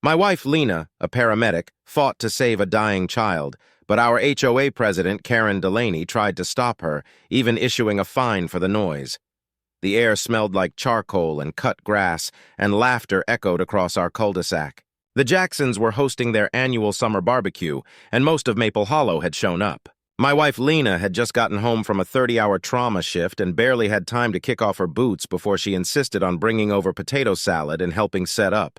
My wife, Lena, a paramedic, fought to save a dying child, but our HOA president, Karen Delaney, tried to stop her, even issuing a fine for the noise. The air smelled like charcoal and cut grass, and laughter echoed across our cul-de-sac. The Jacksons were hosting their annual summer barbecue, and most of Maple Hollow had shown up. My wife, Lena, had just gotten home from a 30-hour trauma shift and barely had time to kick off her boots before she insisted on bringing over potato salad and helping set up.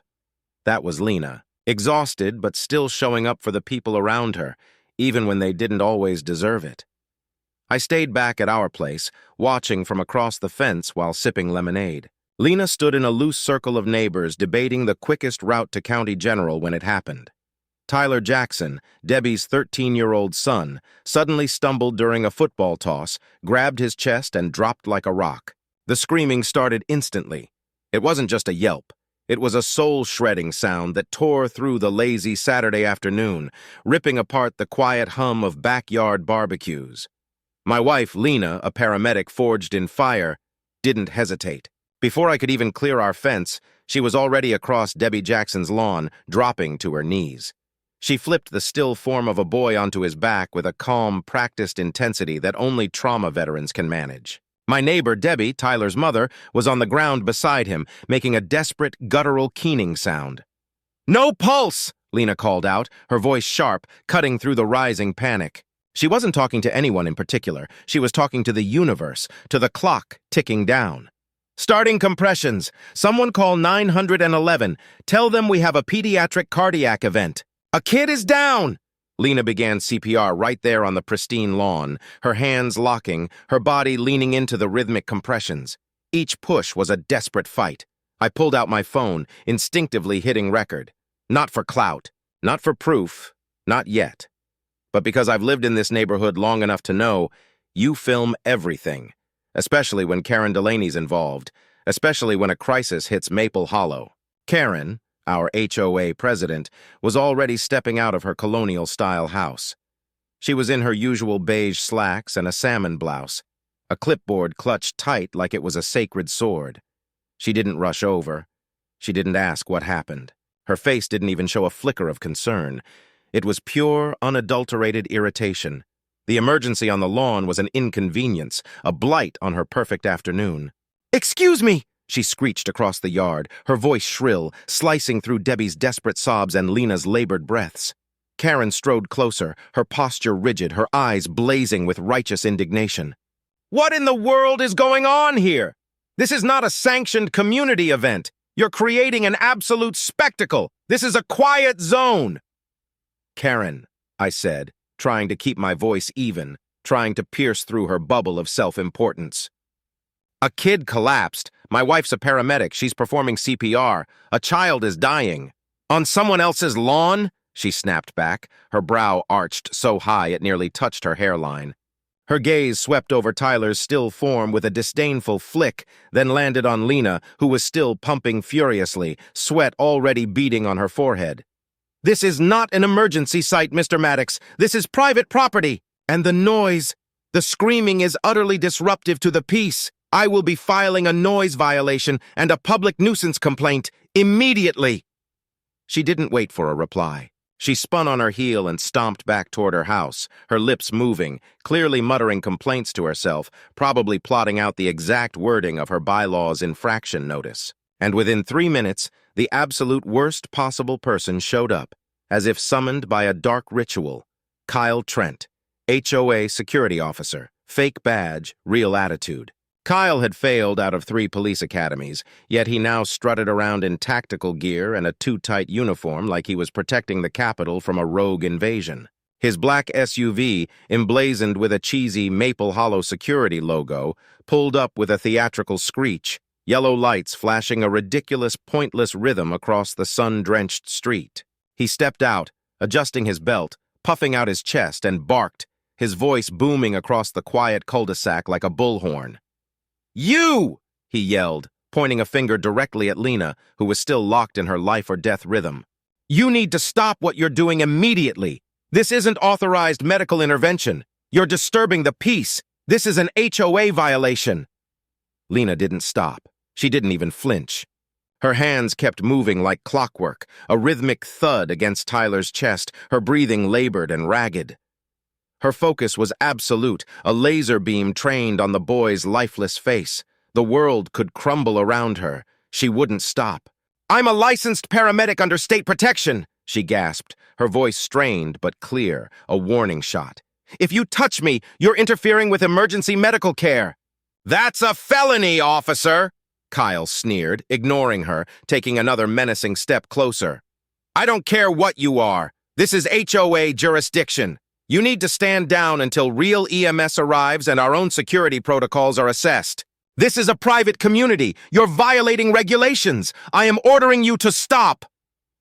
That was Lena, exhausted but still showing up for the people around her, even when they didn't always deserve it. I stayed back at our place, watching from across the fence while sipping lemonade. Lena stood in a loose circle of neighbors debating the quickest route to County General when it happened. Tyler Jackson, Debbie's 13-year-old son, suddenly stumbled during a football toss, grabbed his chest, and dropped like a rock. The screaming started instantly. It wasn't just a yelp. It was a soul-shredding sound that tore through the lazy Saturday afternoon, ripping apart the quiet hum of backyard barbecues. My wife, Lena, a paramedic forged in fire, didn't hesitate. Before I could even clear our fence, she was already across Debbie Jackson's lawn, dropping to her knees. She flipped the still form of a boy onto his back with a calm, practiced intensity that only trauma veterans can manage. My neighbor, Debbie, Tyler's mother, was on the ground beside him, making a desperate, guttural keening sound. "No pulse!" Lena called out, her voice sharp, cutting through the rising panic. She wasn't talking to anyone in particular. She was talking to the universe, to the clock ticking down. "Starting compressions. Someone call 911. Tell them we have a pediatric cardiac event. A kid is down!" Lena began CPR right there on the pristine lawn, her hands locking, her body leaning into the rhythmic compressions. Each push was a desperate fight. I pulled out my phone, instinctively hitting record. Not for clout, not for proof, not yet. But because I've lived in this neighborhood long enough to know, you film everything, especially when Karen Delaney's involved, especially when a crisis hits Maple Hollow. Karen, our HOA president, was already stepping out of her colonial-style house. She was in her usual beige slacks and a salmon blouse, a clipboard clutched tight like it was a sacred sword. She didn't rush over. She didn't ask what happened. Her face didn't even show a flicker of concern. It was pure, unadulterated irritation. The emergency on the lawn was an inconvenience, a blight on her perfect afternoon. "Excuse me!" she screeched across the yard, her voice shrill, slicing through Debbie's desperate sobs and Lena's labored breaths. Karen strode closer, her posture rigid, her eyes blazing with righteous indignation. "What in the world is going on here? This is not a sanctioned community event. You're creating an absolute spectacle. This is a quiet zone." "Karen," I said, trying to keep my voice even, trying to pierce through her bubble of self-importance. "A kid collapsed. My wife's a paramedic. She's performing CPR. A child is dying. On someone else's lawn?" she snapped back, her brow arched so high it nearly touched her hairline. Her gaze swept over Tyler's still form with a disdainful flick, then landed on Lena, who was still pumping furiously, sweat already beading on her forehead. "This is not an emergency site, Mr. Maddox. This is private property. And the noise, the screaming is utterly disruptive to the peace. I will be filing a noise violation and a public nuisance complaint immediately." She didn't wait for a reply. She spun on her heel and stomped back toward her house, her lips moving, clearly muttering complaints to herself, probably plotting out the exact wording of her bylaws infraction notice. And within 3 minutes, the absolute worst possible person showed up, as if summoned by a dark ritual. Kyle Trent, HOA security officer, fake badge, real attitude. Kyle had failed out of 3 police academies, yet he now strutted around in tactical gear and a too-tight uniform like he was protecting the Capitol from a rogue invasion. His black SUV, emblazoned with a cheesy Maple Hollow security logo, pulled up with a theatrical screech, yellow lights flashing a ridiculous, pointless rhythm across the sun-drenched street. He stepped out, adjusting his belt, puffing out his chest, and barked, his voice booming across the quiet cul-de-sac like a bullhorn. "You!" he yelled, pointing a finger directly at Lena, who was still locked in her life-or-death rhythm. "You need to stop what you're doing immediately. This isn't authorized medical intervention. You're disturbing the peace. This is an HOA violation." Lena didn't stop. She didn't even flinch. Her hands kept moving like clockwork, a rhythmic thud against Tyler's chest, her breathing labored and ragged. Her focus was absolute, a laser beam trained on the boy's lifeless face. The world could crumble around her. She wouldn't stop. "I'm a licensed paramedic under state protection," she gasped, her voice strained but clear, a warning shot. "If you touch me, you're interfering with emergency medical care." "That's a felony, officer!" Kyle sneered, ignoring her, taking another menacing step closer. "I don't care what you are. This is HOA jurisdiction. You need to stand down until real EMS arrives and our own security protocols are assessed. This is a private community. You're violating regulations. I am ordering you to stop."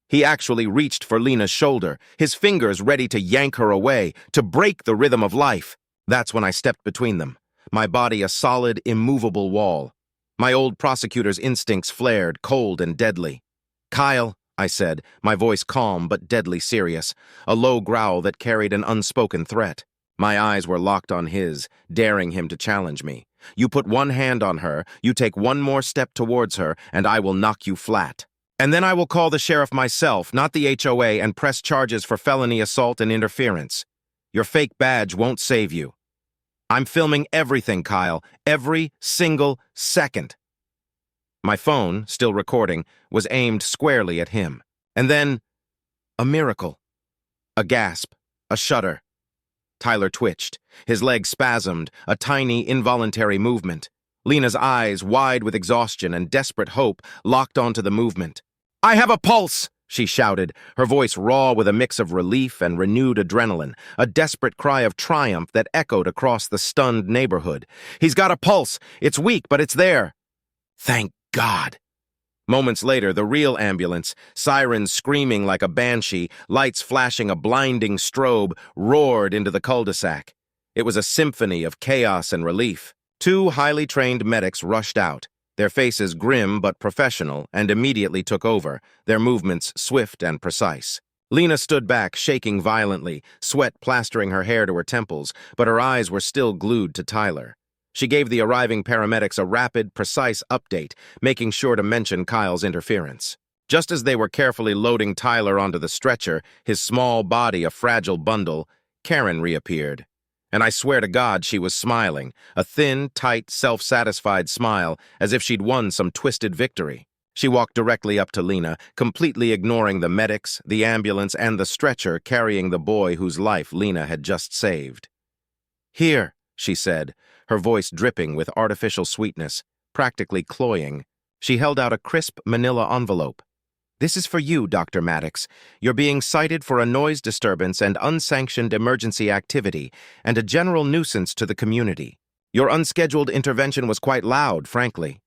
He actually reached for Lena's shoulder, his fingers ready to yank her away, to break the rhythm of life. That's when I stepped between them, my body a solid, immovable wall. My old prosecutor's instincts flared, cold and deadly. "Kyle," I said, my voice calm but deadly serious, a low growl that carried an unspoken threat. My eyes were locked on his, daring him to challenge me. "You put one hand on her, you take one more step towards her, and I will knock you flat. And then I will call the sheriff myself, not the HOA, and press charges for felony assault and interference. Your fake badge won't save you. I'm filming everything, Kyle, every single second." My phone, still recording, was aimed squarely at him. And then, a miracle. A gasp, a shudder. Tyler twitched, his legs spasmed, a tiny, involuntary movement. Lena's eyes, wide with exhaustion and desperate hope, locked onto the movement. "I have a pulse!" she shouted, her voice raw with a mix of relief and renewed adrenaline, a desperate cry of triumph that echoed across the stunned neighborhood. "He's got a pulse! It's weak, but it's there!" Thank God! Moments later, the real ambulance, sirens screaming like a banshee, lights flashing a blinding strobe, roared into the cul-de-sac. It was a symphony of chaos and relief. 2 highly trained medics rushed out, their faces grim but professional, and immediately took over, their movements swift and precise. Lena stood back, shaking violently, sweat plastering her hair to her temples, but her eyes were still glued to Tyler. She gave the arriving paramedics a rapid, precise update, making sure to mention Kyle's interference. Just as they were carefully loading Tyler onto the stretcher, his small body a fragile bundle, Karen reappeared. And I swear to God she was smiling, a thin, tight, self-satisfied smile, as if she'd won some twisted victory. She walked directly up to Lena, completely ignoring the medics, the ambulance, and the stretcher carrying the boy whose life Lena had just saved. "Here," she said, her voice dripping with artificial sweetness, practically cloying. She held out a crisp manila envelope. "This is for you, Dr. Maddox. You're being cited for a noise disturbance and unsanctioned emergency activity, and a general nuisance to the community. Your unscheduled intervention was quite loud, frankly."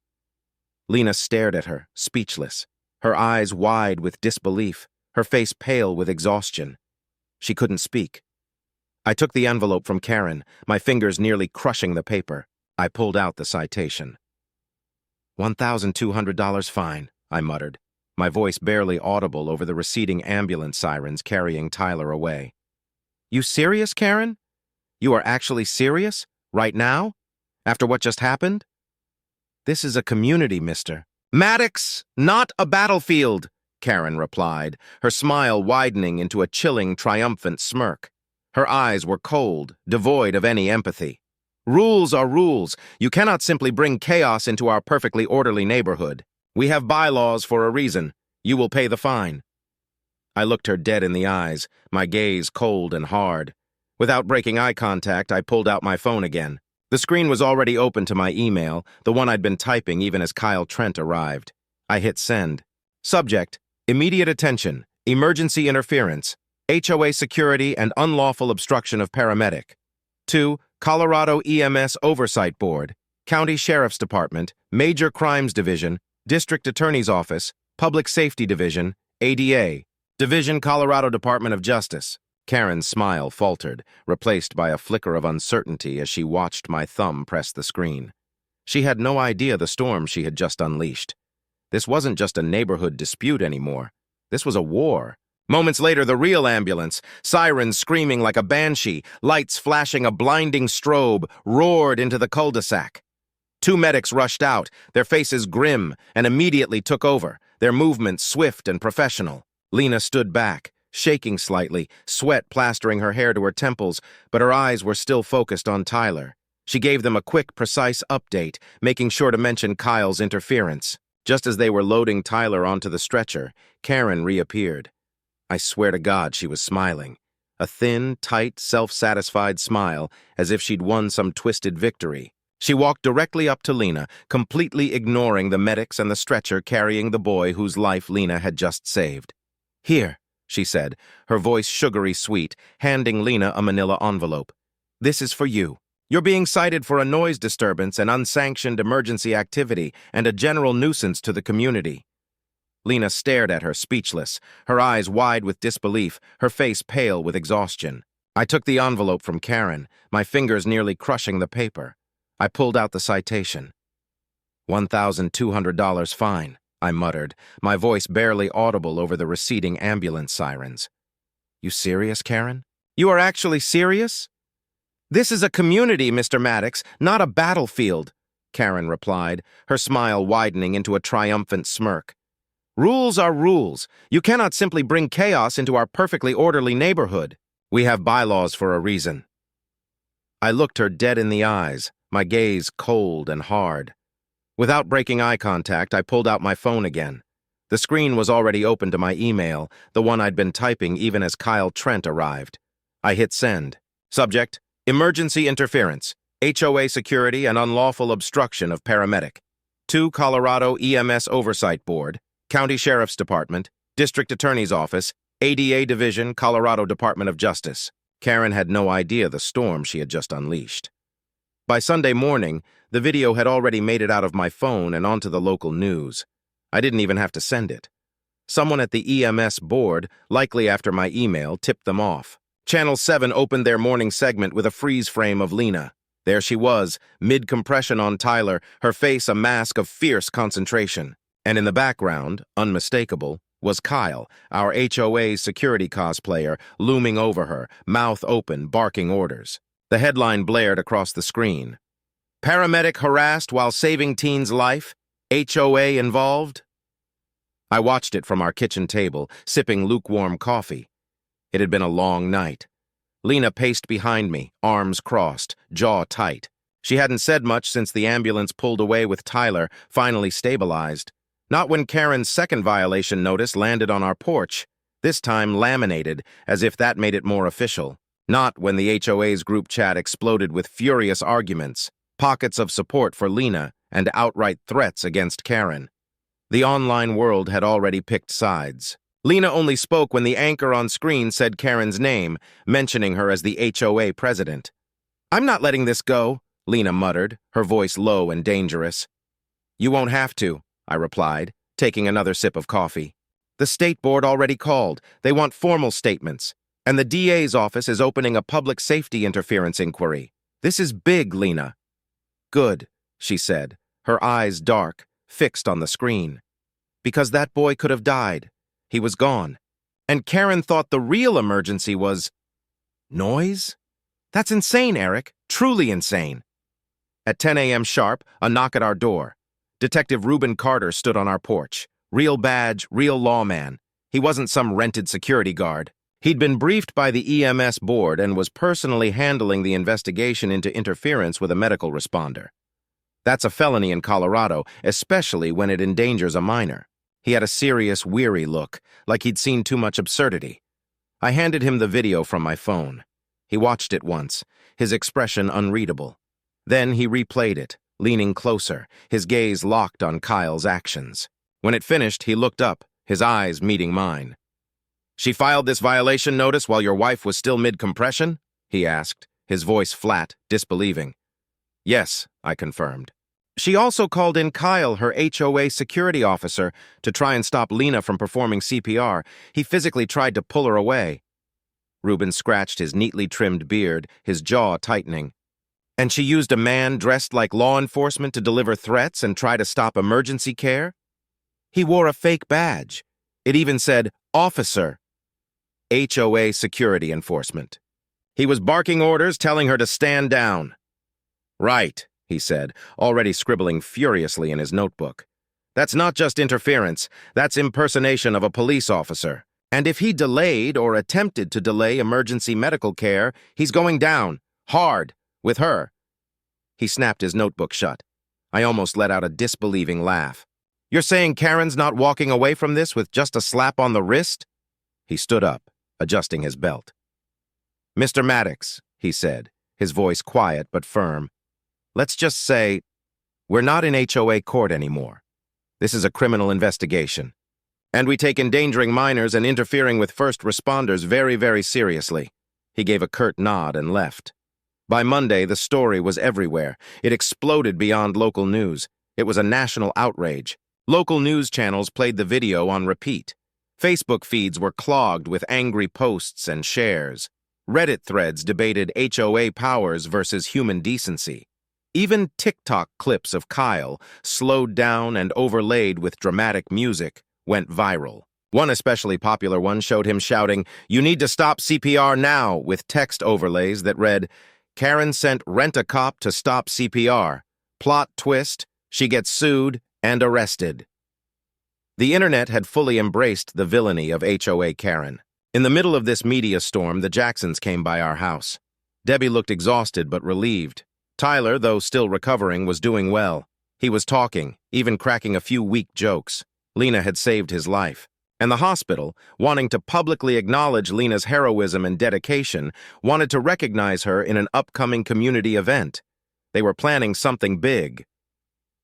Lena stared at her, speechless, her eyes wide with disbelief, her face pale with exhaustion. She couldn't speak. I took the envelope from Karen, my fingers nearly crushing the paper. I pulled out the citation. $1,200 fine, I muttered, my voice barely audible over the receding ambulance sirens carrying Tyler away. "You serious, Karen? You are actually serious? Right now? After what just happened?" "This is a community, mister." "Maddox, not a battlefield," Karen replied, her smile widening into a chilling, triumphant smirk. Her eyes were cold, devoid of any empathy. "Rules are rules. You cannot simply bring chaos into our perfectly orderly neighborhood. We have bylaws for a reason. You will pay the fine." I looked her dead in the eyes, my gaze cold and hard. Without breaking eye contact, I pulled out my phone again. The screen was already open to my email, the one I'd been typing even as Kyle Trent arrived. I hit send. Subject: Immediate attention. Emergency interference. HOA security and unlawful obstruction of paramedic. 2. Colorado EMS Oversight Board, County Sheriff's Department, Major Crimes Division, District Attorney's Office, Public Safety Division, ADA, Division Colorado Department of Justice. Karen's smile faltered, replaced by a flicker of uncertainty as she watched my thumb press the screen. She had no idea the storm she had just unleashed. This wasn't just a neighborhood dispute anymore. This was a war. Moments later, the real ambulance, sirens screaming like a banshee, lights flashing a blinding strobe, roared into the cul-de-sac. Two medics rushed out, their faces grim, and immediately took over, their movements swift and professional. Lena stood back, shaking slightly, sweat plastering her hair to her temples, but her eyes were still focused on Tyler. She gave them a quick, precise update, making sure to mention Kyle's interference. Just as they were loading Tyler onto the stretcher, Karen reappeared. I swear to God she was smiling. A thin, tight, self-satisfied smile, as if she'd won some twisted victory. She walked directly up to Lena, completely ignoring the medics and the stretcher carrying the boy whose life Lena had just saved. "Here," she said, her voice sugary sweet, handing Lena a manila envelope. "This is for you. You're being cited for a noise disturbance and unsanctioned emergency activity and a general nuisance to the community." Lena stared at her, speechless, her eyes wide with disbelief, her face pale with exhaustion. I took the envelope from Karen, my fingers nearly crushing the paper. I pulled out the citation. $1,200 fine, I muttered, my voice barely audible over the receding ambulance sirens. "You serious, Karen? You are actually serious?" "This is a community, Mr. Maddox, not a battlefield," Karen replied, her smile widening into a triumphant smirk. "Rules are rules. You cannot simply bring chaos into our perfectly orderly neighborhood. We have bylaws for a reason." I looked her dead in the eyes, my gaze cold and hard. Without breaking eye contact, I pulled out my phone again. The screen was already open to my email, the one I'd been typing even as Kyle Trent arrived. I hit send. Subject: Emergency interference, HOA security and unlawful obstruction of paramedic. To Colorado EMS Oversight Board, County Sheriff's Department, District Attorney's Office, ADA Division, Colorado Department of Justice. Karen had no idea the storm she had just unleashed. By Sunday morning, the video had already made it out of my phone and onto the local news. I didn't even have to send it. Someone at the EMS board, likely after my email, tipped them off. Channel 7 opened their morning segment with a freeze frame of Lena. There she was, mid-compression on Tyler, her face a mask of fierce concentration. And in the background, unmistakable, was Kyle, our HOA security cosplayer, looming over her, mouth open, barking orders. The headline blared across the screen. "Paramedic harassed while saving teen's life? HOA involved?" I watched it from our kitchen table, sipping lukewarm coffee. It had been a long night. Lena paced behind me, arms crossed, jaw tight. She hadn't said much since the ambulance pulled away with Tyler, finally stabilized. Not when Karen's second violation notice landed on our porch, this time laminated, as if that made it more official. Not when the HOA's group chat exploded with furious arguments, pockets of support for Lena, and outright threats against Karen. The online world had already picked sides. Lena only spoke when the anchor on screen said Karen's name, mentioning her as the HOA president. "I'm not letting this go," Lena muttered, her voice low and dangerous. "You won't have to," I replied, taking another sip of coffee. "The state board already called. They want formal statements. And the DA's office is opening a public safety interference inquiry. This is big, Lena." "Good," she said, her eyes dark, fixed on the screen. "Because that boy could have died. He was gone. And Karen thought the real emergency was noise? That's insane, Eric. Truly insane." At 10 a.m. sharp, a knock at our door. Detective Reuben Carter stood on our porch. Real badge, real lawman. He wasn't some rented security guard. He'd been briefed by the EMS board and was personally handling the investigation into interference with a medical responder. That's a felony in Colorado, especially when it endangers a minor. He had a serious, weary look, like he'd seen too much absurdity. I handed him the video from my phone. He watched it once, his expression unreadable. Then he replayed it, leaning closer, his gaze locked on Kyle's actions. When it finished, he looked up, his eyes meeting mine. "She filed this violation notice while your wife was still mid-compression?" he asked, his voice flat, disbelieving. "Yes," I confirmed. "She also called in Kyle, her HOA security officer, to try and stop Lena from performing CPR. He physically tried to pull her away." Reuben scratched his neatly trimmed beard, his jaw tightening. "And she used a man dressed like law enforcement to deliver threats and try to stop emergency care? He wore a fake badge. It even said, 'Officer.' HOA security enforcement. He was barking orders telling her to stand down." "Right," he said, already scribbling furiously in his notebook. "That's not just interference, that's impersonation of a police officer. And if he delayed or attempted to delay emergency medical care, he's going down, hard, with her." He snapped his notebook shut. I almost let out a disbelieving laugh. "You're saying Karen's not walking away from this with just a slap on the wrist?" He stood up, adjusting his belt. "Mr. Maddox," he said, his voice quiet but firm, "let's just say we're not in HOA court anymore. This is a criminal investigation. And we take endangering minors and interfering with first responders very, very seriously." He gave a curt nod and left. By Monday, the story was everywhere. It exploded beyond local news. It was a national outrage. Local news channels played the video on repeat. Facebook feeds were clogged with angry posts and shares. Reddit threads debated HOA powers versus human decency. Even TikTok clips of Kyle, slowed down and overlaid with dramatic music, went viral. One especially popular one showed him shouting, "You need to stop CPR now," with text overlays that read, "Karen sent rent-a-cop to stop CPR. Plot twist, she gets sued and arrested." The internet had fully embraced the villainy of HOA Karen. In the middle of this media storm, the Jacksons came by our house. Debbie looked exhausted but relieved. Tyler, though still recovering, was doing well. He was talking, even cracking a few weak jokes. Lena had saved his life. And the hospital, wanting to publicly acknowledge Lena's heroism and dedication, wanted to recognize her in an upcoming community event. They were planning something big.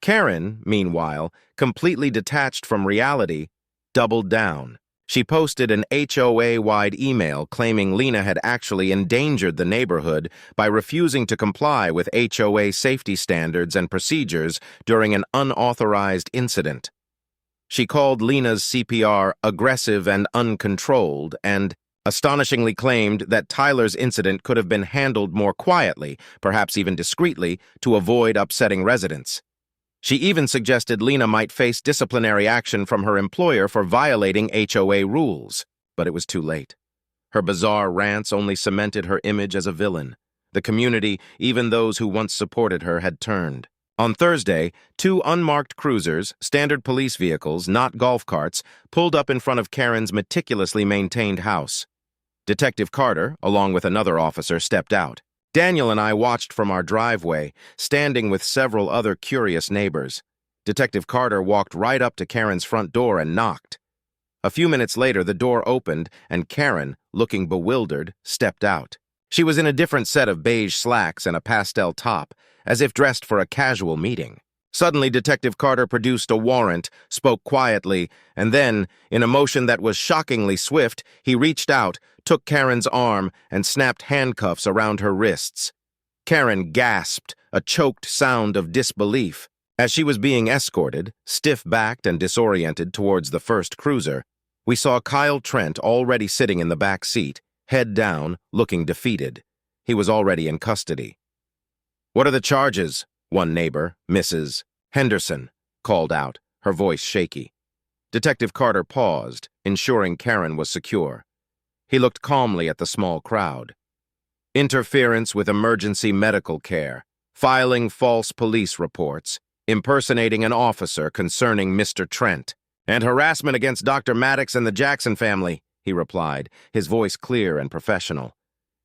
Karen, meanwhile, completely detached from reality, doubled down. She posted an HOA-wide email claiming Lena had actually endangered the neighborhood by refusing to comply with HOA safety standards and procedures during an unauthorized incident. She called Lena's CPR aggressive and uncontrolled and astonishingly claimed that Tyler's incident could have been handled more quietly, perhaps even discreetly, to avoid upsetting residents. She even suggested Lena might face disciplinary action from her employer for violating HOA rules, but it was too late. Her bizarre rants only cemented her image as a villain. The community, even those who once supported her, had turned. On Thursday, 2 unmarked cruisers, standard police vehicles, not golf carts, pulled up in front of Karen's meticulously maintained house. Detective Carter, along with another officer, stepped out. Daniel and I watched from our driveway, standing with several other curious neighbors. Detective Carter walked right up to Karen's front door and knocked. A few minutes later, the door opened, and Karen, looking bewildered, stepped out. She was in a different set of beige slacks and a pastel top, as if dressed for a casual meeting. Suddenly, Detective Carter produced a warrant, spoke quietly, and then, in a motion that was shockingly swift, he reached out, took Karen's arm, and snapped handcuffs around her wrists. Karen gasped, a choked sound of disbelief. As she was being escorted, stiff-backed and disoriented towards the first cruiser, we saw Kyle Trent already sitting in the back seat, head down, looking defeated. He was already in custody. "What are the charges?" one neighbor, Mrs. Henderson, called out, her voice shaky. Detective Carter paused, ensuring Karen was secure. He looked calmly at the small crowd. "Interference with emergency medical care, filing false police reports, impersonating an officer concerning Mr. Trent, and harassment against Dr. Maddox and the Jackson family," he replied, his voice clear and professional.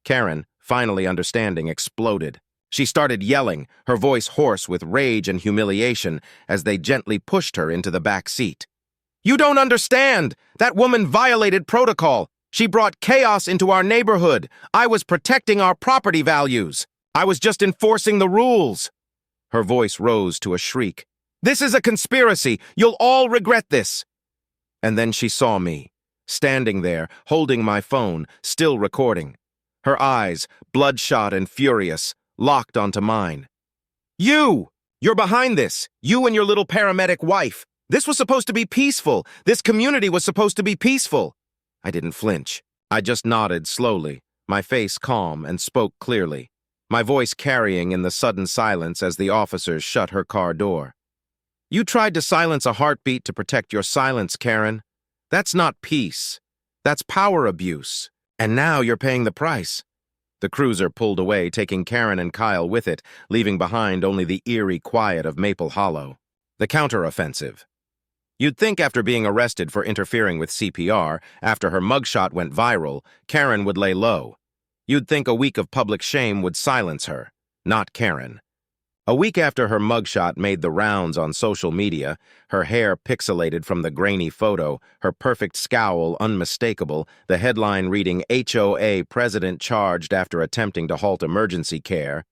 Karen, finally understanding, exploded. She started yelling, her voice hoarse with rage and humiliation, as they gently pushed her into the back seat. "You don't understand! That woman violated protocol! She brought chaos into our neighborhood! I was protecting our property values! I was just enforcing the rules!" Her voice rose to a shriek. "This is a conspiracy! You'll all regret this!" And then she saw me, standing there, holding my phone, still recording. Her eyes, bloodshot and furious, locked onto mine. You're behind this! You and your little paramedic wife! This was supposed to be peaceful! This community was supposed to be peaceful!" I didn't flinch. I just nodded slowly, my face calm, and spoke clearly, my voice carrying in the sudden silence as the officers shut her car door. "You tried to silence a heartbeat to protect your silence, Karen. That's not peace. That's power abuse. And now you're paying the price. The cruiser pulled away, taking Karen and Kyle with it, leaving behind only the eerie quiet of Maple Hollow. The counteroffensive. You'd think after being arrested for interfering with CPR, after her mugshot went viral, Karen would lay low. You'd think a week of public shame would silence her. Not Karen. A week after her mugshot made the rounds on social media, her hair pixelated from the grainy photo, her perfect scowl unmistakable, the headline reading HOA president charged after attempting to halt emergency care,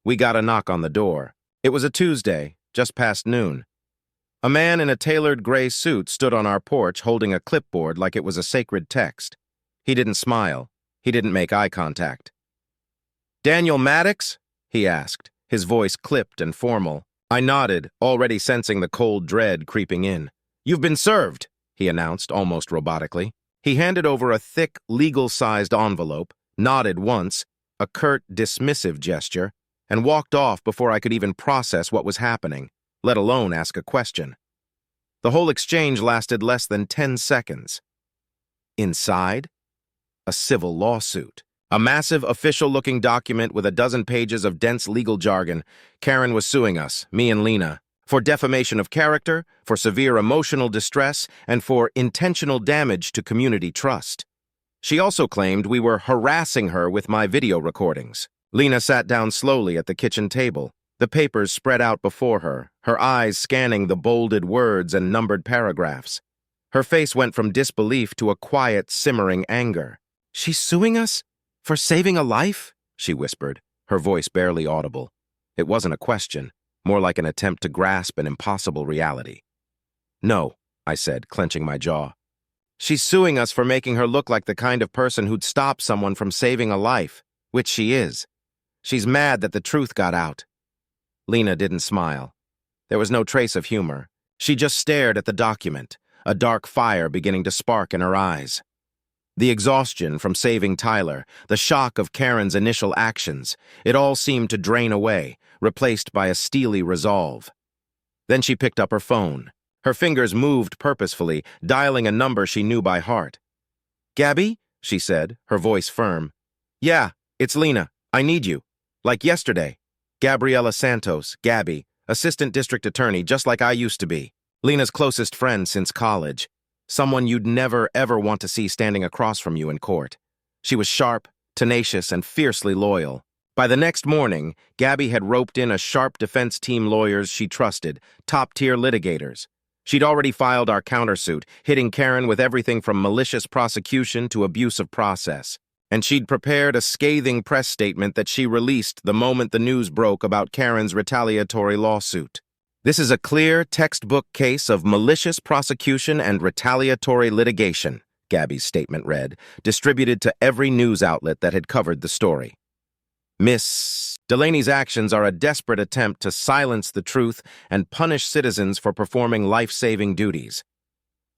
we got a knock on the door. It was a Tuesday, just past noon. A man in a tailored gray suit stood on our porch holding a clipboard like it was a sacred text. He didn't smile. He didn't make eye contact. "Daniel Maddox?" he asked, his voice clipped and formal. I nodded, already sensing the cold dread creeping in. "You've been served," he announced, almost robotically. He handed over a thick, legal-sized envelope, nodded once, a curt, dismissive gesture, and walked off before I could even process what was happening, let alone ask a question. The whole exchange lasted less than 10 seconds. Inside, a civil lawsuit. A massive, official-looking document with a dozen pages of dense legal jargon. Karen was suing us, me and Lena, for defamation of character, for severe emotional distress, and for intentional damage to community trust. She also claimed we were harassing her with my video recordings. Lena sat down slowly at the kitchen table, the papers spread out before her, her eyes scanning the bolded words and numbered paragraphs. Her face went from disbelief to a quiet, simmering anger. "She's suing us? For saving a life?" she whispered, her voice barely audible. It wasn't a question, more like an attempt to grasp an impossible reality. "No," I said, clenching my jaw. "She's suing us for making her look like the kind of person who'd stop someone from saving a life, which she is. She's mad that the truth got out." Lena didn't smile. There was no trace of humor. She just stared at the document, a dark fire beginning to spark in her eyes. The exhaustion from saving Tyler, the shock of Karen's initial actions, it all seemed to drain away, replaced by a steely resolve. Then she picked up her phone. Her fingers moved purposefully, dialing a number she knew by heart. "Gabby?" she said, her voice firm. "Yeah, it's Lena. I need you. Like yesterday. Gabriela Santos, Gabby, assistant district attorney, just like I used to be. Lena's closest friend since college. Someone you'd never, ever want to see standing across from you in court. She was sharp, tenacious, and fiercely loyal. By the next morning, Gabby had roped in a sharp defense team lawyers she trusted, top-tier litigators. She'd already filed our countersuit, hitting Karen with everything from malicious prosecution to abuse of process. And she'd prepared a scathing press statement that she released the moment the news broke about Karen's retaliatory lawsuit. "This is a clear, textbook case of malicious prosecution and retaliatory litigation," Gabby's statement read, distributed to every news outlet that had covered the story. "Miss Delaney's actions are a desperate attempt to silence the truth and punish citizens for performing life-saving duties.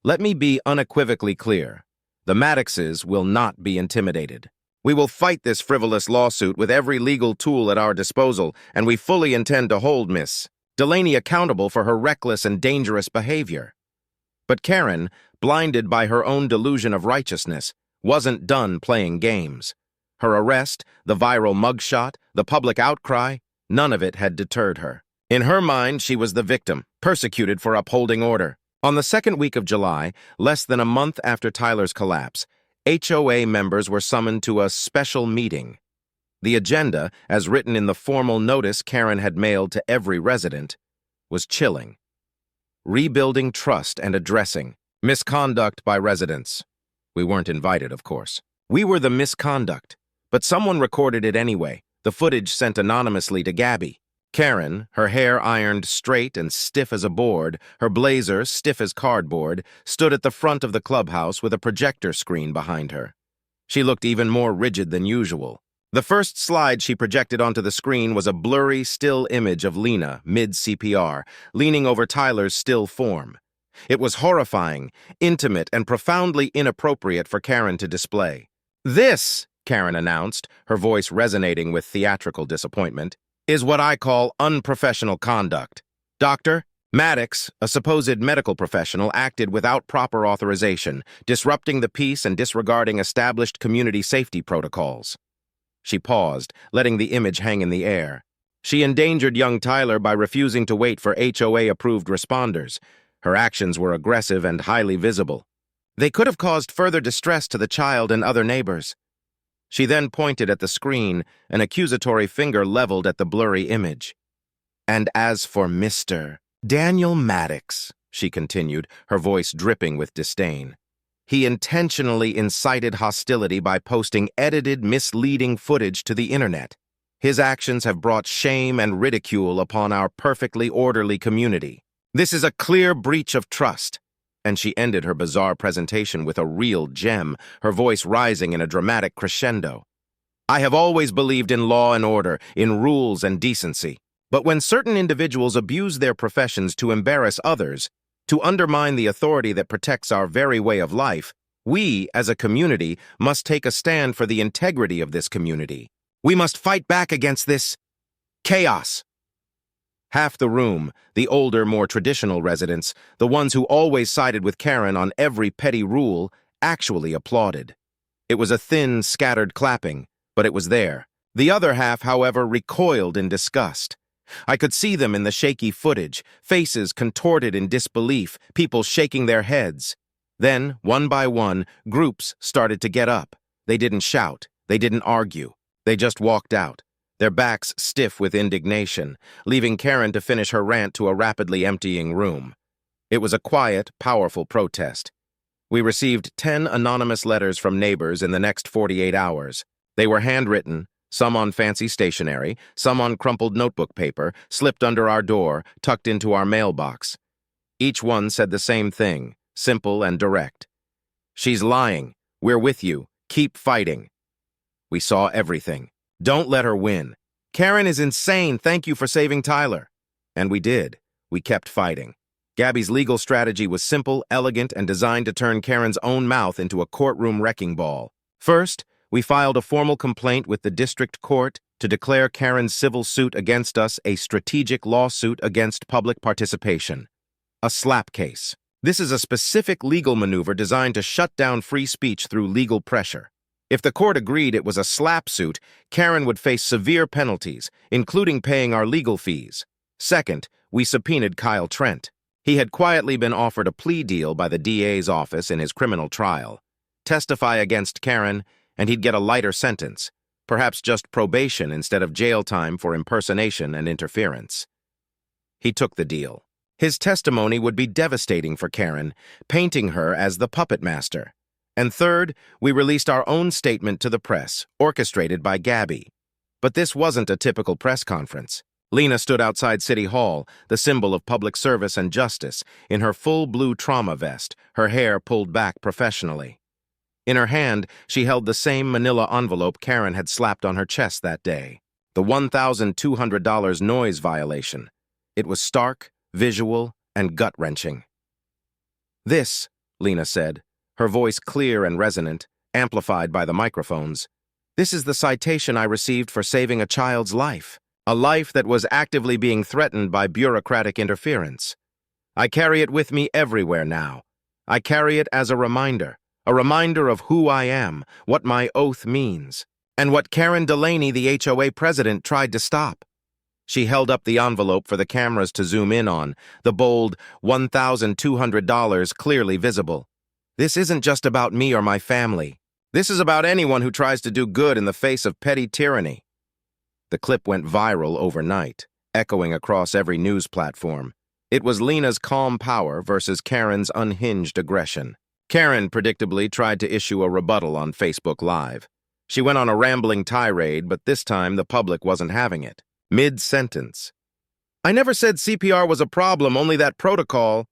Let me be unequivocally clear. The Maddoxes will not be intimidated. We will fight this frivolous lawsuit with every legal tool at our disposal, and we fully intend to hold Miss Delaney accountable for her reckless and dangerous behavior." But Karen, blinded by her own delusion of righteousness, wasn't done playing games. Her arrest, the viral mugshot, the public outcry, none of it had deterred her. In her mind, she was the victim, persecuted for upholding order. On the second week of July, less than a month after Tyler's collapse, HOA members were summoned to a special meeting. The agenda, as written in the formal notice Karen had mailed to every resident, was chilling. Rebuilding trust and addressing misconduct by residents. We weren't invited, of course. We were the misconduct, but someone recorded it anyway, the footage sent anonymously to Gabby. Karen, her hair ironed straight and stiff as a board, her blazer stiff as cardboard, stood at the front of the clubhouse with a projector screen behind her. She looked even more rigid than usual. The first slide she projected onto the screen was a blurry, still image of Lena, mid-CPR, leaning over Tyler's still form. It was horrifying, intimate, and profoundly inappropriate for Karen to display. "This," Karen announced, her voice resonating with theatrical disappointment, "is what I call unprofessional conduct. Dr. Maddox, a supposed medical professional, acted without proper authorization, disrupting the peace and disregarding established community safety protocols." She paused, letting the image hang in the air. She endangered young Tyler by refusing to wait for HOA-approved responders. Her actions were aggressive and highly visible. They could have caused further distress to the child and other neighbors. She then pointed at the screen, an accusatory finger leveled at the blurry image. And as for Mr. Daniel Maddox, she continued, her voice dripping with disdain, he intentionally incited hostility by posting edited, misleading footage to the internet. His actions have brought shame and ridicule upon our perfectly orderly community. This is a clear breach of trust. And she ended her bizarre presentation with a real gem, her voice rising in a dramatic crescendo. I have always believed in law and order, in rules and decency. But when certain individuals abuse their professions to embarrass others, to undermine the authority that protects our very way of life, we, as a community, must take a stand for the integrity of this community. We must fight back against this chaos. Half the room, the older, more traditional residents, the ones who always sided with Karen on every petty rule, actually applauded. It was a thin, scattered clapping, but it was there. The other half, however, recoiled in disgust. I could see them in the shaky footage, faces contorted in disbelief, people shaking their heads. Then, one by one, groups started to get up. They didn't shout, they didn't argue, they just walked out, their backs stiff with indignation, leaving Karen to finish her rant to a rapidly emptying room. It was a quiet, powerful protest. We received 10 anonymous letters from neighbors in the next 48 hours. They were handwritten, some on fancy stationery, some on crumpled notebook paper, slipped under our door, tucked into our mailbox. Each one said the same thing, simple and direct. She's lying. We're with you. Keep fighting. We saw everything. Don't let her win. Karen is insane. Thank you for saving Tyler. And we did. We kept fighting. Gabby's legal strategy was simple, elegant, and designed to turn Karen's own mouth into a courtroom wrecking ball. First, we filed a formal complaint with the district court to declare Karen's civil suit against us a strategic lawsuit against public participation. A slap case. This is a specific legal maneuver designed to shut down free speech through legal pressure. If the court agreed it was a slap suit, Karen would face severe penalties, including paying our legal fees. Second, we subpoenaed Kyle Trent. He had quietly been offered a plea deal by the DA's office in his criminal trial. Testify against Karen, and he'd get a lighter sentence, perhaps just probation instead of jail time for impersonation and interference. He took the deal. His testimony would be devastating for Karen, painting her as the puppet master. And third, we released our own statement to the press, orchestrated by Gabby. But this wasn't a typical press conference. Lena stood outside City Hall, the symbol of public service and justice, in her full blue trauma vest, her hair pulled back professionally. In her hand, she held the same manila envelope Karen had slapped on her chest that day, the $1,200 noise violation. It was stark, visual, and gut-wrenching. This, Lena said, her voice clear and resonant, amplified by the microphones. This is the citation I received for saving a child's life, a life that was actively being threatened by bureaucratic interference. I carry it with me everywhere now. I carry it as a reminder of who I am, what my oath means, and what Karen Delaney, the HOA president, tried to stop. She held up the envelope for the cameras to zoom in on, the bold $1,200 clearly visible. This isn't just about me or my family. This is about anyone who tries to do good in the face of petty tyranny. The clip went viral overnight, echoing across every news platform. It was Lena's calm power versus Karen's unhinged aggression. Karen, predictably, tried to issue a rebuttal on Facebook Live. She went on a rambling tirade, but this time the public wasn't having it. Mid-sentence. I never said CPR was a problem, only that protocol.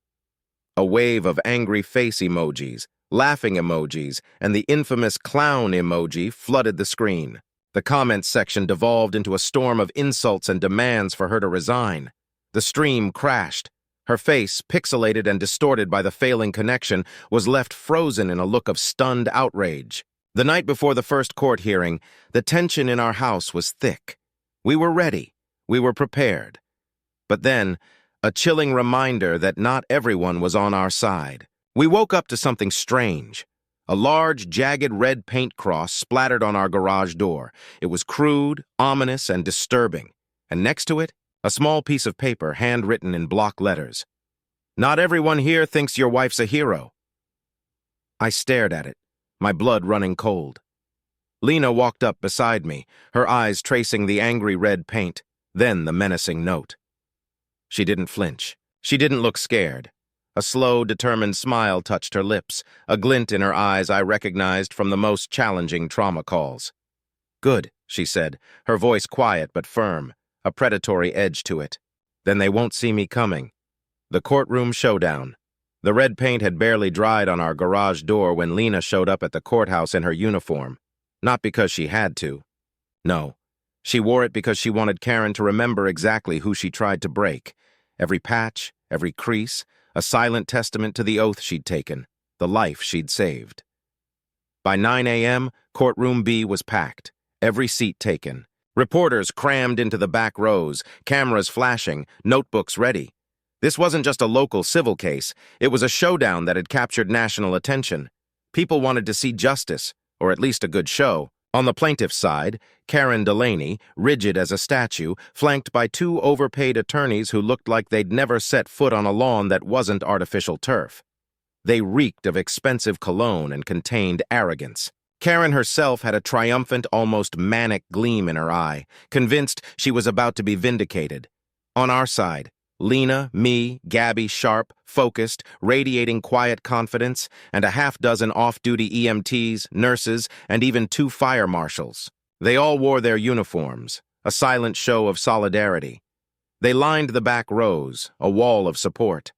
A wave of angry face emojis, laughing emojis, and the infamous clown emoji flooded the screen. The comments section devolved into a storm of insults and demands for her to resign. The stream crashed. Her face, pixelated and distorted by the failing connection, was left frozen in a look of stunned outrage. The night before the first court hearing, the tension in our house was thick. We were ready. We were prepared. But then, a chilling reminder that not everyone was on our side. We woke up to something strange. A large, jagged red paint cross splattered on our garage door. It was crude, ominous, and disturbing. And next to it, a small piece of paper handwritten in block letters. "Not everyone here thinks your wife's a hero." I stared at it, my blood running cold. Lena walked up beside me, her eyes tracing the angry red paint, then the menacing note. She didn't flinch. She didn't look scared. A slow, determined smile touched her lips, a glint in her eyes I recognized from the most challenging trauma calls. "Good," she said, her voice quiet but firm, a predatory edge to it. "Then they won't see me coming." The courtroom showdown. The red paint had barely dried on our garage door when Lena showed up at the courthouse in her uniform. Not because she had to. No, she wore it because she wanted Karen to remember exactly who she tried to break. Every patch, every crease, a silent testament to the oath she'd taken, the life she'd saved. By 9 a.m., courtroom B was packed, every seat taken. Reporters crammed into the back rows, cameras flashing, notebooks ready. This wasn't just a local civil case, it was a showdown that had captured national attention. People wanted to see justice, or at least a good show. On the plaintiff's side, Karen Delaney, rigid as a statue, flanked by two overpaid attorneys who looked like they'd never set foot on a lawn that wasn't artificial turf. They reeked of expensive cologne and contained arrogance. Karen herself had a triumphant, almost manic gleam in her eye, convinced she was about to be vindicated. On our side, Lena, me, Gabby, sharp, focused, radiating quiet confidence, and a half-dozen off-duty EMTs, nurses, and even 2 fire marshals. They all wore their uniforms, a silent show of solidarity. They lined the back rows, a wall of support.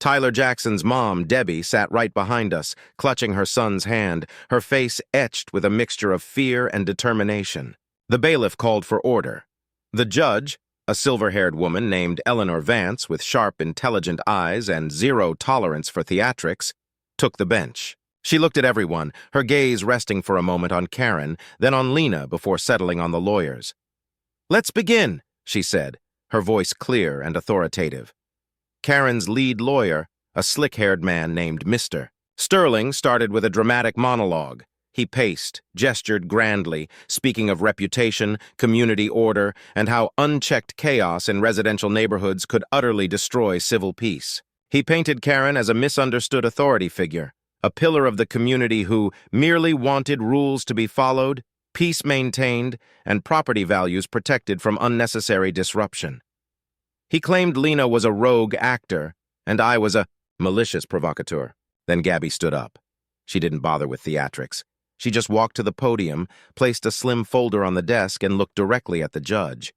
Tyler Jackson's mom, Debbie, sat right behind us, clutching her son's hand, her face etched with a mixture of fear and determination. The bailiff called for order. The judge, a silver-haired woman named Eleanor Vance with sharp, intelligent eyes and zero tolerance for theatrics, took the bench. She looked at everyone, her gaze resting for a moment on Karen, then on Lena before settling on the lawyers. "Let's begin," she said, her voice clear and authoritative. Karen's lead lawyer, a slick-haired man named Mr. Sterling, started with a dramatic monologue. He paced, gestured grandly, speaking of reputation, community order, and how unchecked chaos in residential neighborhoods could utterly destroy civil peace. He painted Karen as a misunderstood authority figure, a pillar of the community who merely wanted rules to be followed, peace maintained, and property values protected from unnecessary disruption. He claimed Lena was a rogue actor, and I was a malicious provocateur. Then Gabby stood up. She didn't bother with theatrics. She just walked to the podium, placed a slim folder on the desk, and looked directly at the judge.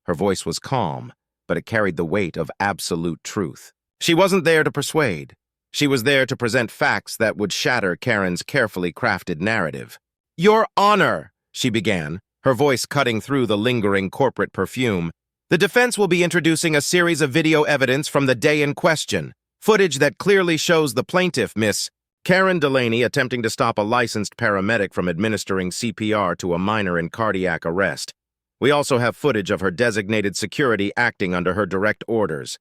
Her voice was calm, but it carried the weight of absolute truth. She wasn't there to persuade. She was there to present facts that would shatter Karen's carefully crafted narrative. "Your Honor," she began, her voice cutting through the lingering corporate perfume, "the defense will be introducing a series of video evidence from the day in question, footage that clearly shows the plaintiff, Miss Karen Delaney, attempting to stop a licensed paramedic from administering CPR to a minor in cardiac arrest. We also have footage of her designated security acting under her direct orders."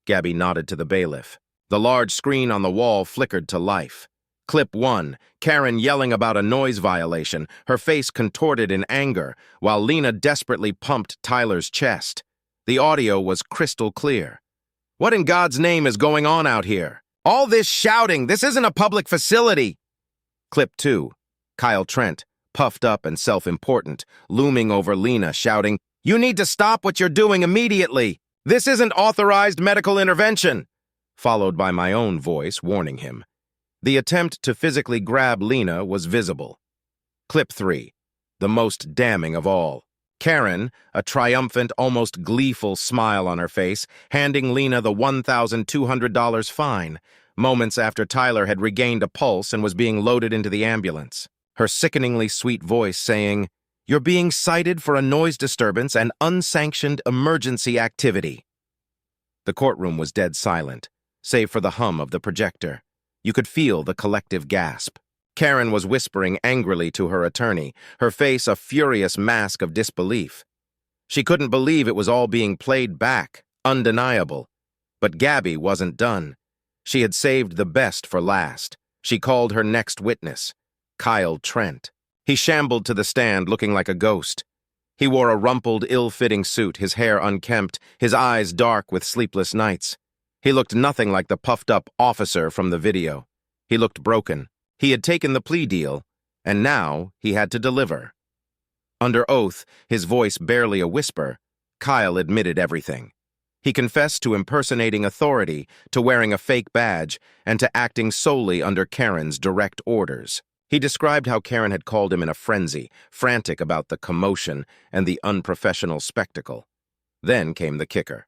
Gabby nodded to the bailiff. The large screen on the wall flickered to life. Clip 1, Karen yelling about a noise violation, her face contorted in anger, while Lena desperately pumped Tyler's chest. The audio was crystal clear. "What in God's name is going on out here? All this shouting, this isn't a public facility." Clip 2, Kyle Trent, puffed up and self-important, looming over Lena, shouting, "You need to stop what you're doing immediately. This isn't authorized medical intervention," followed by my own voice warning him. The attempt to physically grab Lena was visible. Clip 3, the most damning of all. Karen, a triumphant, almost gleeful smile on her face, handing Lena the $1,200 fine, moments after Tyler had regained a pulse and was being loaded into the ambulance. Her sickeningly sweet voice saying, "You're being cited for a noise disturbance and unsanctioned emergency activity." The courtroom was dead silent, save for the hum of the projector. You could feel the collective gasp. Karen was whispering angrily to her attorney, her face a furious mask of disbelief. She couldn't believe it was all being played back, undeniable. But Gabby wasn't done. She had saved the best for last. She called her next witness, Kyle Trent. He shambled to the stand looking like a ghost. He wore a rumpled, ill-fitting suit, his hair unkempt, his eyes dark with sleepless nights. He looked nothing like the puffed-up officer from the video. He looked broken. He had taken the plea deal, and now he had to deliver. Under oath, his voice barely a whisper, Kyle admitted everything. He confessed to impersonating authority, to wearing a fake badge, and to acting solely under Karen's direct orders. He described how Karen had called him in a frenzy, frantic about the commotion and the unprofessional spectacle. Then came the kicker.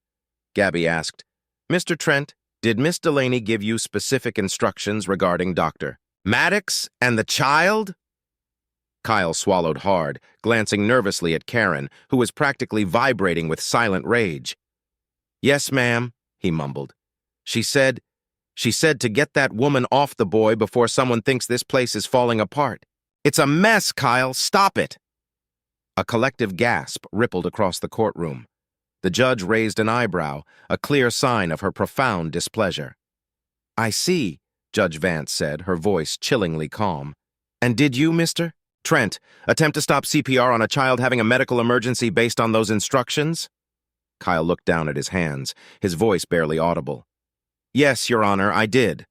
Gabby asked, "Mr. Trent, did Miss Delaney give you specific instructions regarding Dr. Maddox and the child?" Kyle swallowed hard, glancing nervously at Karen, who was practically vibrating with silent rage. "Yes, ma'am," he mumbled. She said to get that woman off the boy before someone thinks this place is falling apart. It's a mess, Kyle. Stop it." A collective gasp rippled across the courtroom. The judge raised an eyebrow, a clear sign of her profound displeasure. "I see," Judge Vance said, her voice chillingly calm. "And did you, Mr. Trent, attempt to stop CPR on a child having a medical emergency based on those instructions?" Kyle looked down at his hands, his voice barely audible. "Yes, Your Honor, I did."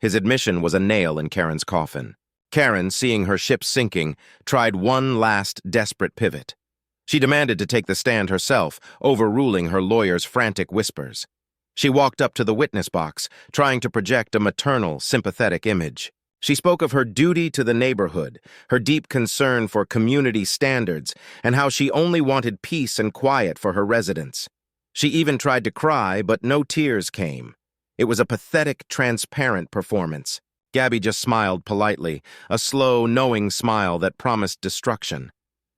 His admission was a nail in Karen's coffin. Karen, seeing her ship sinking, tried one last desperate pivot. She demanded to take the stand herself, overruling her lawyer's frantic whispers. She walked up to the witness box, trying to project a maternal, sympathetic image. She spoke of her duty to the neighborhood, her deep concern for community standards, and how she only wanted peace and quiet for her residents. She even tried to cry, but no tears came. It was a pathetic, transparent performance. Gabby just smiled politely, a slow, knowing smile that promised destruction.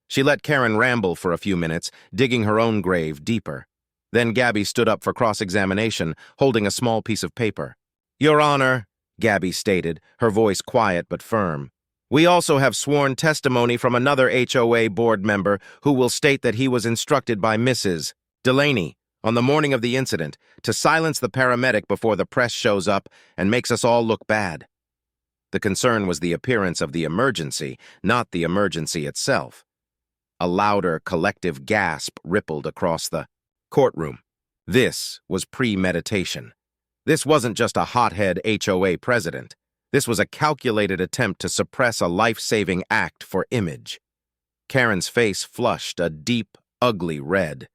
She let Karen ramble for a few minutes, digging her own grave deeper. Then Gabby stood up for cross-examination, holding a small piece of paper. "Your Honor," Gabby stated, her voice quiet but firm, "we also have sworn testimony from another HOA board member who will state that he was instructed by Mrs. Delaney, on the morning of the incident, to silence the paramedic before the press shows up and makes us all look bad." The concern was the appearance of the emergency, not the emergency itself. A louder, collective gasp rippled across the courtroom. This was premeditation. This wasn't just a hothead HOA president. This was a calculated attempt to suppress a life-saving act for image. Karen's face flushed a deep, ugly red.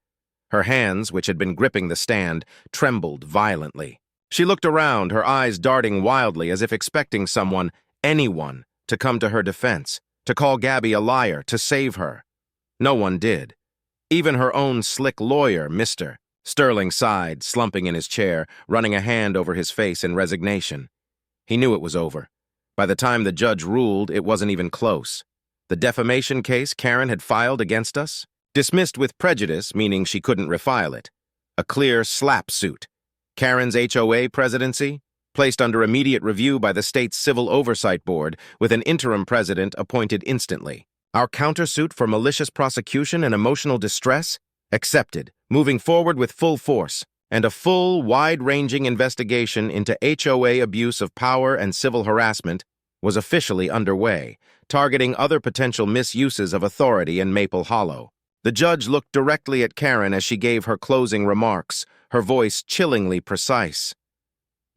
Her hands, which had been gripping the stand, trembled violently. She looked around, her eyes darting wildly as if expecting someone, anyone, to come to her defense, to call Gabby a liar, to save her. No one did. Even her own slick lawyer, Mr. Sterling sighed, slumping in his chair, running a hand over his face in resignation. He knew it was over. By the time the judge ruled, it wasn't even close. The defamation case Karen had filed against us? Dismissed with prejudice, meaning she couldn't refile it. A clear slap suit. Karen's HOA presidency? Placed under immediate review by the state's Civil Oversight Board, with an interim president appointed instantly. Our countersuit for malicious prosecution and emotional distress? Accepted, moving forward with full force, and a full, wide-ranging investigation into HOA abuse of power and civil harassment was officially underway, targeting other potential misuses of authority in Maple Hollow. The judge looked directly at Karen as she gave her closing remarks, her voice chillingly precise.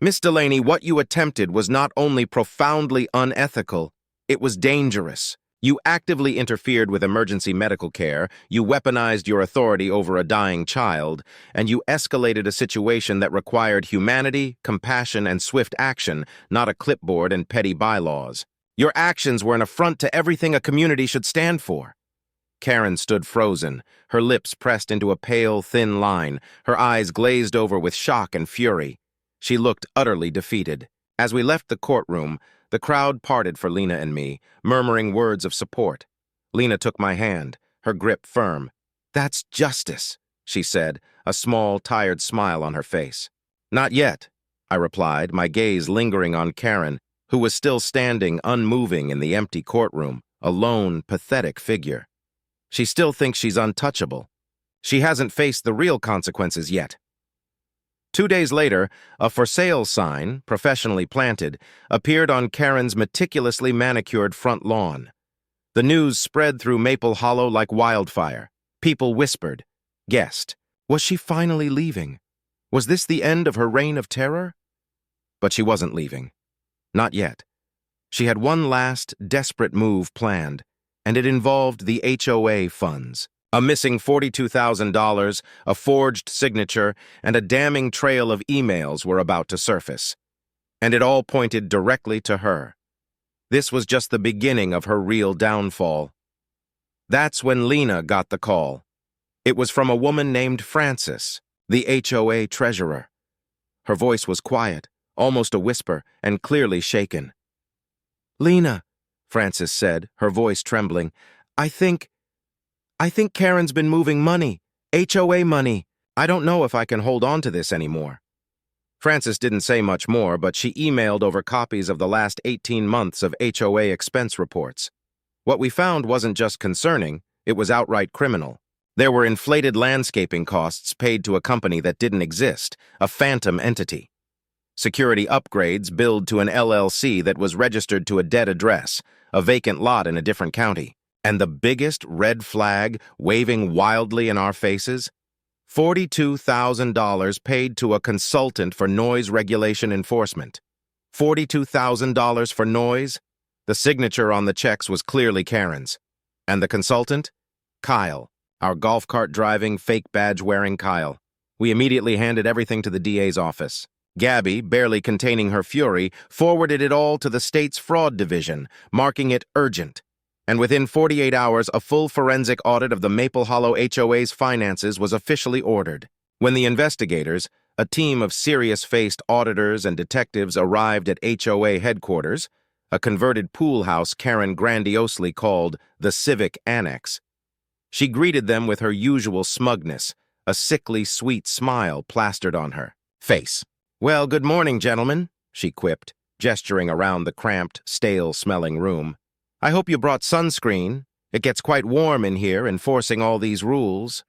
"Miss Delaney, what you attempted was not only profoundly unethical, it was dangerous. You actively interfered with emergency medical care, you weaponized your authority over a dying child, and you escalated a situation that required humanity, compassion, and swift action, not a clipboard and petty bylaws. Your actions were an affront to everything a community should stand for." Karen stood frozen, her lips pressed into a pale, thin line, her eyes glazed over with shock and fury. She looked utterly defeated. As we left the courtroom, the crowd parted for Lena and me, murmuring words of support. Lena took my hand, her grip firm. "That's justice," she said, a small, tired smile on her face. "Not yet," I replied, my gaze lingering on Karen, who was still standing unmoving in the empty courtroom, a lone, pathetic figure. She still thinks she's untouchable. She hasn't faced the real consequences yet. 2 days later, a for sale sign, professionally planted, appeared on Karen's meticulously manicured front lawn. The news spread through Maple Hollow like wildfire. People whispered, guessed. Was she finally leaving? Was this the end of her reign of terror? But she wasn't leaving. Not yet. She had one last, desperate move planned, and it involved the HOA funds. A missing $42,000, a forged signature, and a damning trail of emails were about to surface. And it all pointed directly to her. This was just the beginning of her real downfall. That's when Lena got the call. It was from a woman named Frances, the HOA treasurer. Her voice was quiet, almost a whisper, and clearly shaken. "Lena," Frances said, her voice trembling, I think Karen's been moving money, HOA money. I don't know if I can hold on to this anymore." Frances didn't say much more, but she emailed over copies of the last 18 months of HOA expense reports. What we found wasn't just concerning, it was outright criminal. There were inflated landscaping costs paid to a company that didn't exist, a phantom entity. Security upgrades billed to an LLC that was registered to a dead address, a vacant lot in a different county. And the biggest red flag waving wildly in our faces? $42,000 paid to a consultant for noise regulation enforcement. $42,000 for noise? The signature on the checks was clearly Karen's. And the consultant? Kyle, our golf cart driving, fake badge wearing Kyle. We immediately handed everything to the DA's office. Gabby, barely containing her fury, forwarded it all to the state's fraud division, marking it urgent. And within 48 hours, a full forensic audit of the Maple Hollow HOA's finances was officially ordered. When the investigators, a team of serious-faced auditors and detectives, arrived at HOA headquarters, a converted pool house Karen grandiosely called the Civic Annex, she greeted them with her usual smugness, a sickly sweet smile plastered on her face. "Well, good morning, gentlemen," she quipped, gesturing around the cramped, stale-smelling room. "I hope you brought sunscreen. It gets quite warm in here enforcing all these rules."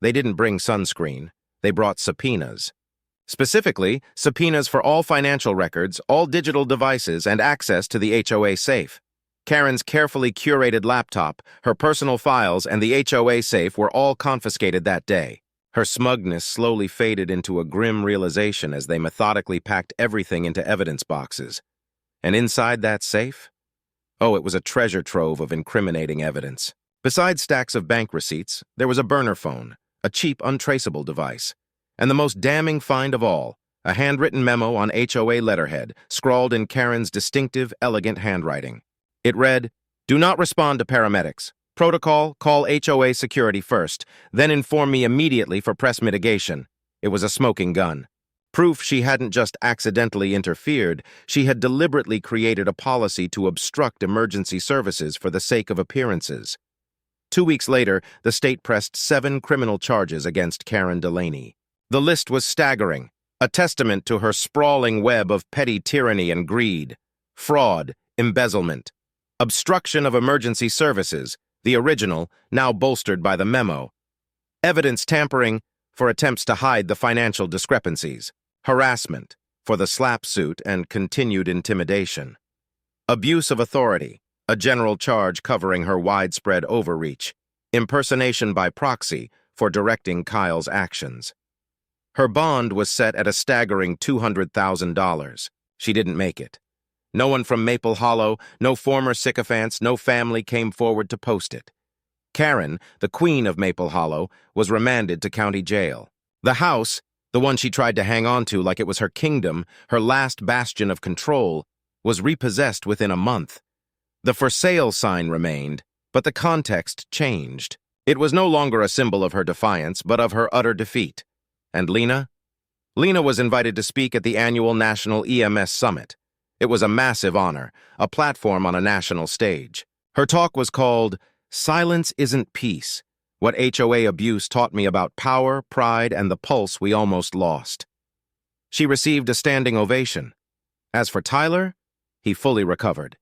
They didn't bring sunscreen. They brought subpoenas. Specifically, subpoenas for all financial records, all digital devices, and access to the HOA safe. Karen's carefully curated laptop, her personal files, and the HOA safe were all confiscated that day. Her smugness slowly faded into a grim realization as they methodically packed everything into evidence boxes. And inside that safe? Oh, it was a treasure trove of incriminating evidence. Besides stacks of bank receipts, there was a burner phone, a cheap, untraceable device. And the most damning find of all, a handwritten memo on HOA letterhead, scrawled in Karen's distinctive, elegant handwriting. It read, "Do not respond to paramedics. Protocol, call HOA security first, then inform me immediately for press mitigation." It was a smoking gun. Proof she hadn't just accidentally interfered, she had deliberately created a policy to obstruct emergency services for the sake of appearances. 2 weeks later, the state pressed 7 criminal charges against Karen Delaney. The list was staggering, a testament to her sprawling web of petty tyranny and greed. Fraud, embezzlement, obstruction of emergency services, the original, now bolstered by the memo. Evidence tampering for attempts to hide the financial discrepancies. Harassment for the slap suit and continued intimidation. Abuse of authority, a general charge covering her widespread overreach. Impersonation by proxy for directing Kyle's actions. Her bond was set at a staggering $200,000. She didn't make it. No one from Maple Hollow, no former sycophants, no family came forward to post it. Karen, the queen of Maple Hollow, was remanded to county jail. The house, the one she tried to hang on to like it was her kingdom, her last bastion of control, was repossessed within a month. The for sale sign remained, but the context changed. It was no longer a symbol of her defiance, but of her utter defeat. And Lena? Lena was invited to speak at the annual National EMS Summit. It was a massive honor, a platform on a national stage. Her talk was called, "Silence Isn't Peace: What HOA Abuse Taught Me About Power, Pride, and the Pulse We Almost Lost." She received a standing ovation. As for Tyler, he fully recovered.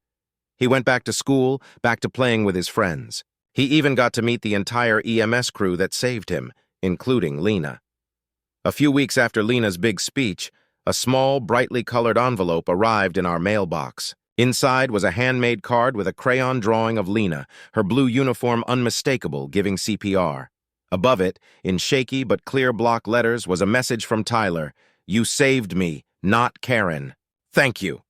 He went back to school, back to playing with his friends. He even got to meet the entire EMS crew that saved him, including Lena. A few weeks after Lena's big speech, a small, brightly colored envelope arrived in our mailbox. Inside was a handmade card with a crayon drawing of Lena, her blue uniform unmistakable, giving CPR. Above it, in shaky but clear block letters, was a message from Tyler. "You saved me, not Karen. Thank you."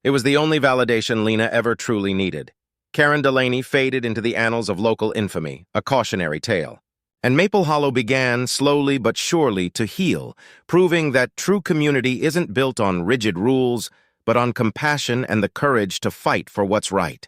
It was the only validation Lena ever truly needed. Karen Delaney faded into the annals of local infamy, a cautionary tale. And Maple Hollow began, slowly but surely, to heal, proving that true community isn't built on rigid rules, but on compassion and the courage to fight for what's right.